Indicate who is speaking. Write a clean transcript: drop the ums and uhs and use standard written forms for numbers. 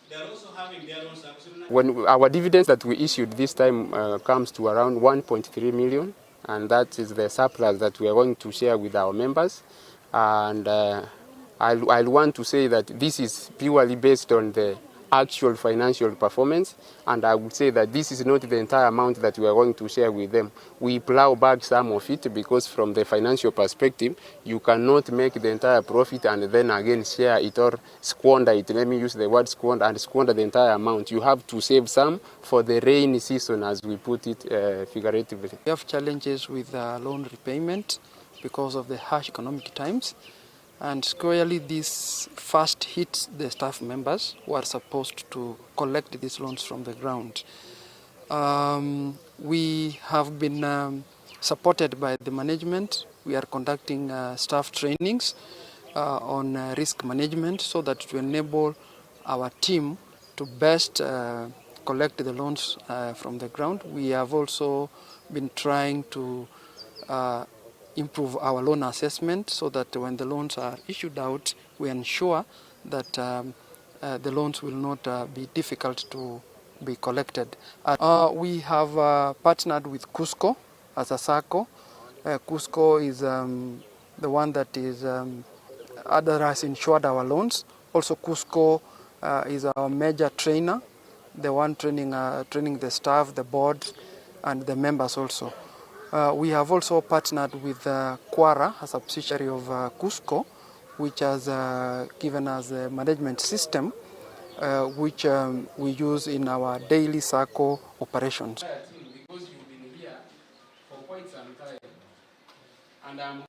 Speaker 1: They are also having their own subsidy.
Speaker 2: When our dividends that we issued this time comes to around 1.3 million, and that is the surplus that we are going to share with our members. And I'll want to say that this is purely based on the actual financial performance, and I would say that this is not the entire amount that we are going to share with them. We plow back some of it because from the financial perspective, you cannot make the entire profit and then again share it or squander it. Let me use the word squander and squander the entire amount. You have to save some for the rainy season, as we put it figuratively.
Speaker 3: We have challenges with loan repayment because of the harsh economic times. And squarely this first hits the staff members who are supposed to collect these loans from the ground. We have been supported by the management. We are conducting staff trainings on risk management so that to enable our team to best collect the loans from the ground. We have also been trying to improve our loan assessment so that when the loans are issued out, we ensure that the loans will not be difficult to be collected. We have partnered with Cusco as a SACCO. Cusco is the one that is that has insured our loans. Also Cusco is our major trainer, the one training the staff, the board, and the members also. We have also partnered with Quara, a subsidiary of Cusco, which has given us a management system which we use in our daily SACCO operations.
Speaker 2: Because you've been here for quite some time, and I'm